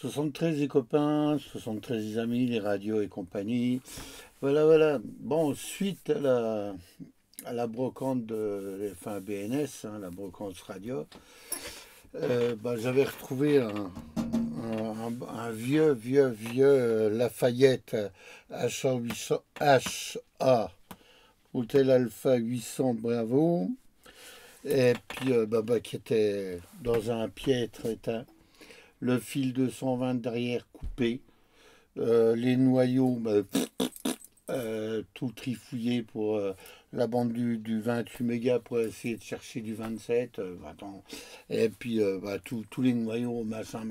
73 les copains, 73 les amis, les radios et compagnie. Voilà, voilà. Bon, suite à la brocante de enfin BNS, hein, la brocante radio, j'avais retrouvé un vieux Lafayette HA800, HA, Hôtel Alpha 800 Bravo, et puis qui était dans un piètre état. Le fil 220 derrière coupé, les noyaux tout trifouillé pour la bande du 28 mégas pour essayer de chercher du 27. Attends. Et puis tous les noyaux, machin.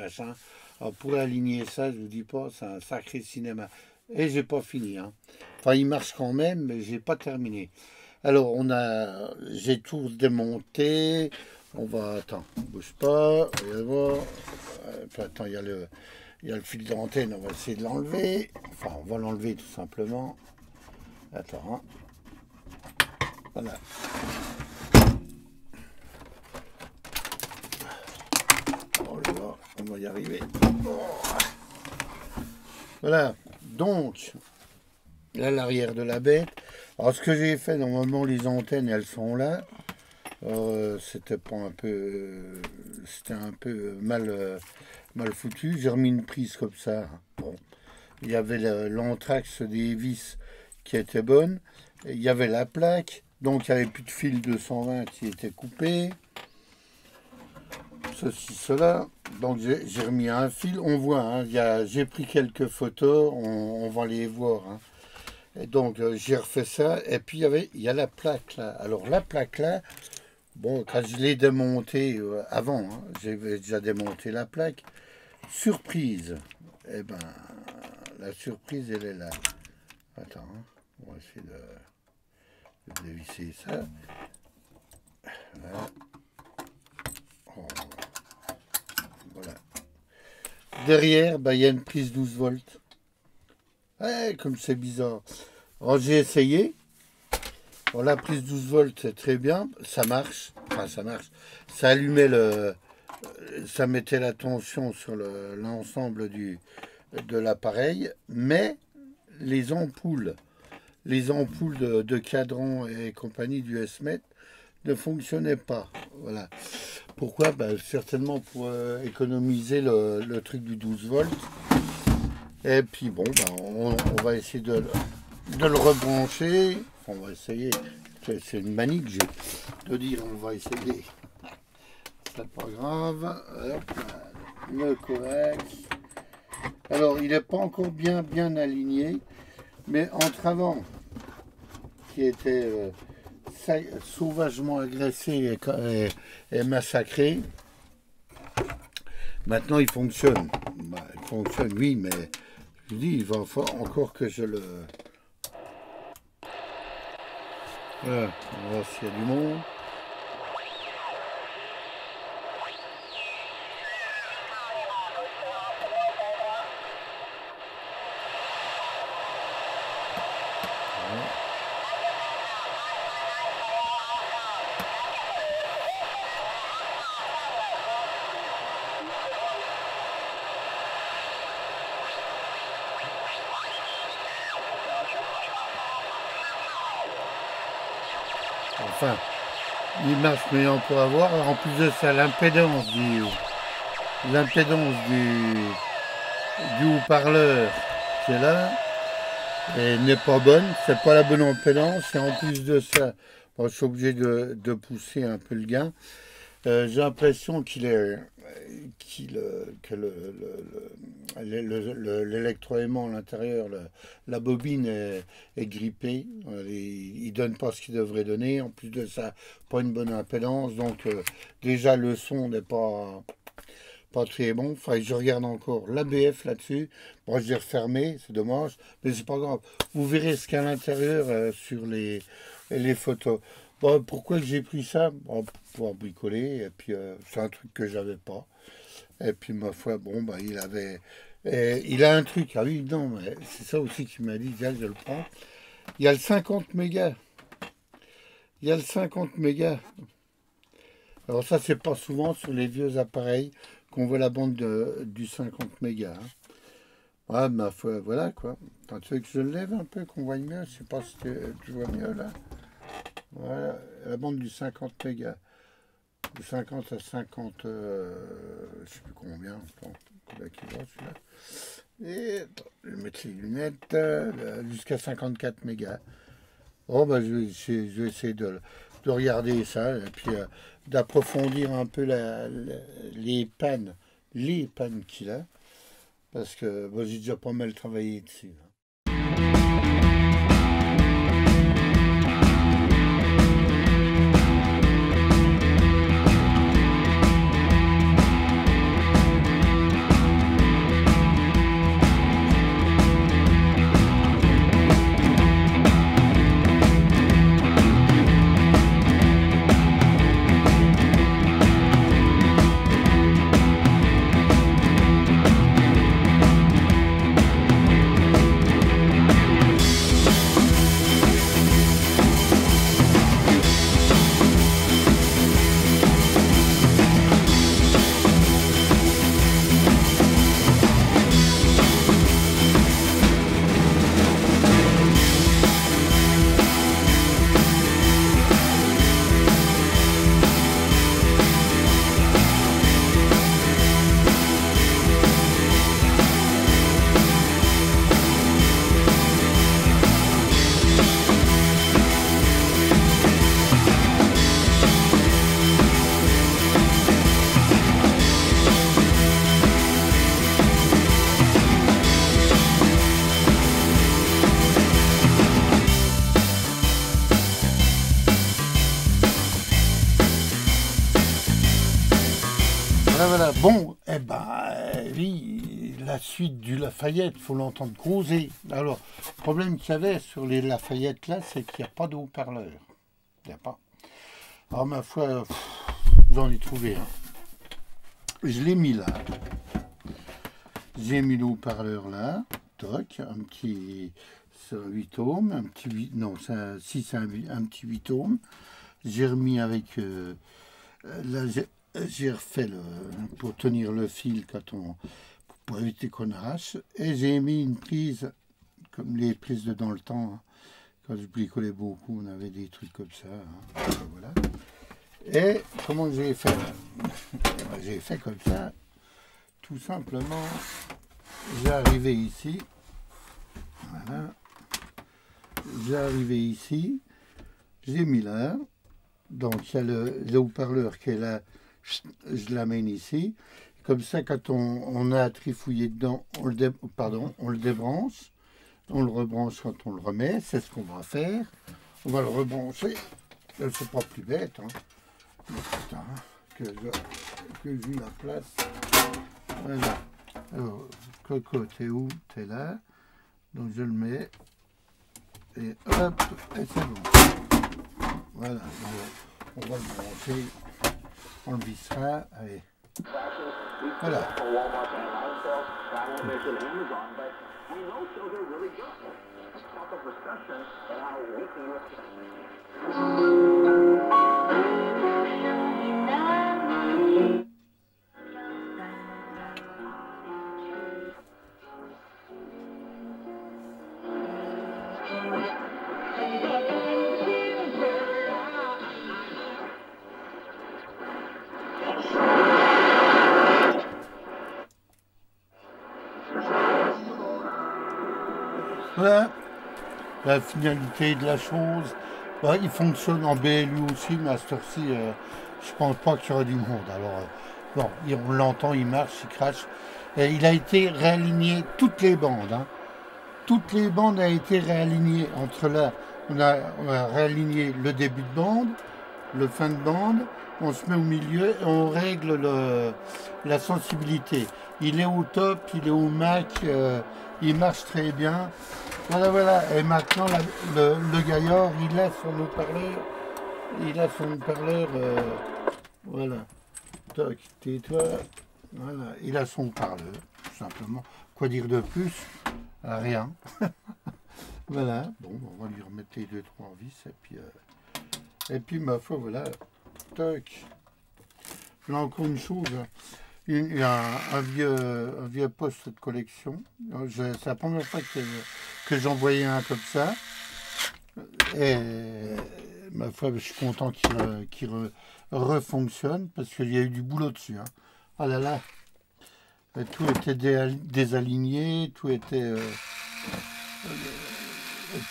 Alors, pour aligner ça, je vous dis pas, c'est un sacré cinéma. Et j'ai pas fini. Hein. Enfin, il marche quand même, mais j'ai pas terminé. Alors, j'ai tout démonté. On va, attends, bouge pas. On va voir. Attends, il y a le fil d'antenne, on va essayer de l'enlever. Enfin, on va l'enlever tout simplement. Attends, hein. Voilà. On va y arriver. Voilà. Donc, là, l'arrière de la bête. Alors, ce que j'ai fait, normalement, les antennes, elles sont là. C'était pas un peu, c'était un peu mal foutu. J'ai remis une prise comme ça. Bon. Il y avait l'anthrax des vis qui était bonne. Il y avait la plaque. Donc il n'y avait plus de fil 220 qui était coupé. Ceci, cela. Donc j'ai remis un fil. On voit, hein, j'ai pris quelques photos. On va les voir. Hein. Et donc j'ai refait ça. Et puis il y a la plaque là. Alors la plaque là, bon, quand je l'ai démontée avant, hein, j'avais déjà démonté la plaque. Surprise. Eh ben, la surprise, elle est là. Attends, hein, on va essayer de dévisser ça. Voilà. Oh, voilà. Derrière, il y a une prise 12 volts. Ouais, comme c'est bizarre. Alors j'ai essayé. Bon, la prise 12 volts, c'est très bien. Ça marche. Enfin, ça marche. Ça allumait ça mettait la tension sur l'ensemble de l'appareil. Mais les ampoules de cadran et compagnie du S-MET ne fonctionnaient pas. Voilà. Pourquoi? Certainement pour économiser le truc du 12 volts. Et puis bon, on va essayer de le rebrancher. On va essayer. C'est une manie que j'ai de dire on va essayer. C'est pas grave. Hop, le coax. Alors, il n'est pas encore bien aligné. Mais entre avant, qui était sauvagement agressé et massacré, maintenant il fonctionne. Il fonctionne, oui, mais je dis, il va falloir encore que je le... Voilà, on va voir s'il y a du monde. Enfin, il marche, mais on pourra voir. En plus de ça, l'impédance du haut-parleur qui est là n'est pas bonne. C'est pas la bonne impédance. Et en plus de ça, bon, je suis obligé de pousser un peu le gain. J'ai l'impression que l'électroaimant à l'intérieur, la bobine est grippée. Il donne pas ce qu'il devrait donner. En plus de ça, pas une bonne impédance. Donc déjà le son n'est pas très bon. Enfin, je regarde encore l'ABF là-dessus. Bon, je l'ai refermé, c'est dommage, mais c'est pas grave. Vous verrez ce qu'il y a à l'intérieur sur les photos. Bon, pourquoi j'ai pris ça? Bon, pour pouvoir bricoler, et puis c'est un truc que j'avais pas. Et puis ma foi, bon, il a un truc, ah oui, non, mais c'est ça aussi qu'il m'a dit, tiens, je le prends. Il y a le 50 mégas. Il y a le 50 mégas. Alors ça, c'est pas souvent sur les vieux appareils qu'on voit la bande du 50 mégas. Hein. Ouais, ma foi, voilà quoi. Attends, tu veux que je le lève un peu, qu'on voit mieux? Je sais pas si tu vois mieux là. Voilà, la bande du 50 mégas. De 50 à 50, je sais plus combien. Attends, là qui va celui-là. Et attends, je vais mettre les lunettes jusqu'à 54 mégas. Oh, bah, je vais essayer de regarder ça et puis d'approfondir un peu les pannes qu'il a. Parce que bon, j'ai déjà pas mal travaillé dessus. Voilà. Bon, eh ben, oui, la suite du Lafayette, faut l'entendre causer. Alors, le problème qu'il y avait sur les Lafayette là, c'est qu'il n'y a pas de haut-parleur. Il n'y a pas. Alors, ma foi, j'en ai trouvé un. Je l'ai mis là. J'ai mis le haut-parleur là. Toc, un petit 8 ohms, un petit 8, non, c'est un petit 8 ohms. J'ai remis avec là, j'ai refait pour tenir le fil pour éviter qu'on arrache. Et j'ai mis une prise, comme les prises de dans le temps. Hein. Quand je bricolais beaucoup, on avait des trucs comme ça. Hein. Voilà. Et comment j'ai fait? J'ai fait comme ça. Tout simplement, j'ai arrivé ici. Voilà. J'ai arrivé ici. J'ai mis là. Donc il y a le haut-parleur qui est là. Je l'amène ici. Comme ça, quand on a trifouillé dedans, on le débranche. On le rebranche quand on le remet. C'est ce qu'on va faire. On va le rebrancher. C'est pas plus bête. Hein. Mais putain, que j'ai la place. Voilà. Alors, Coco, t'es où? T'es là. Donc je le mets. Et hop, et c'est bon. Voilà. On va le brancher. On le vissera. Allez. Voilà. Voilà la finalité de la chose. Ouais, il fonctionne en BLU aussi, mais à cette heure-ci, je pense pas qu'il y aura du monde. Alors, bon, on l'entend, il marche, il crache. Et il a été réaligné toutes les bandes. Hein. Toutes les bandes ont été réalignées. Entre là, on a réaligné le début de bande, le fin de bande, on se met au milieu et on règle la sensibilité. Il est au top, il est au max, il marche très bien. Voilà, voilà. Et maintenant, le gaillard, il a son haut-parleur. Il a son haut-parleur. Voilà. Toc, tais-toi. Voilà. Il a son haut-parleur, tout simplement. Quoi dire de plus? Rien. Voilà. Bon, on va lui remettre les 2-3 vis. Et puis, ma foi, voilà. Toc. Là, encore une chose. Il y a un vieux poste de collection. C'est la première fois que j'en voyais un comme ça. Et ma foi, je suis content qu'il refonctionne parce qu'il y a eu du boulot dessus. Hein. Ah là là, tout était désaligné, tout était,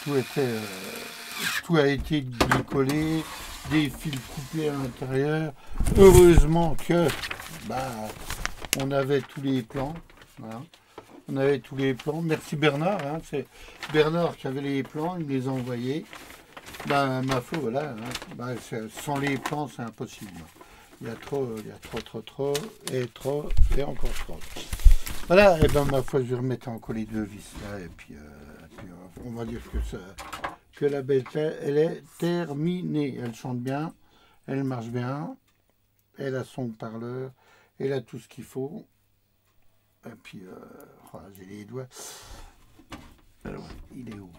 tout a été décollé, des fils coupés à l'intérieur. Heureusement que, bah, on avait tous les plans. Voilà. On avait tous les plans. Merci Bernard. Hein, c'est Bernard qui avait les plans, il me les a envoyés. Ben, ma foi, voilà. Hein, ben, sans les plans, c'est impossible. Il y a trop, et encore trop. Voilà, et ben ma foi, je vais remettre encore les deux vis là, et puis on va dire que la bête, elle est terminée. Elle chante bien, elle marche bien, elle a son parleur, elle a tout ce qu'il faut. Et puis, oh, j'ai les doigts. Alors, il est où?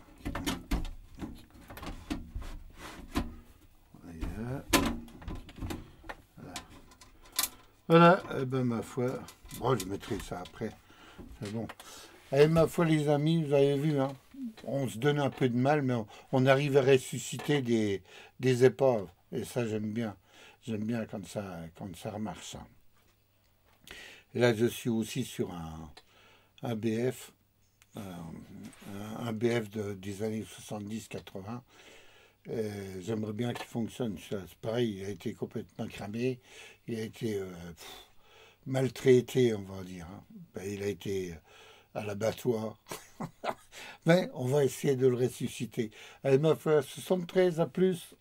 Voilà, eh ben ma foi. Bon, je mettrai ça après. C'est bon. Eh ma foi, les amis, vous avez vu, hein, on se donne un peu de mal, mais on arrive à ressusciter des épaves. Et ça, j'aime bien. J'aime bien quand ça remarche. Hein. Et là, je suis aussi sur un BF, un BF des années 70-80. J'aimerais bien qu'il fonctionne. C'est pareil, il a été complètement cramé, il a été maltraité, on va dire. Hein. Ben, il a été à l'abattoir. Mais on va essayer de le ressusciter. Allez, ma foi, 73 à plus.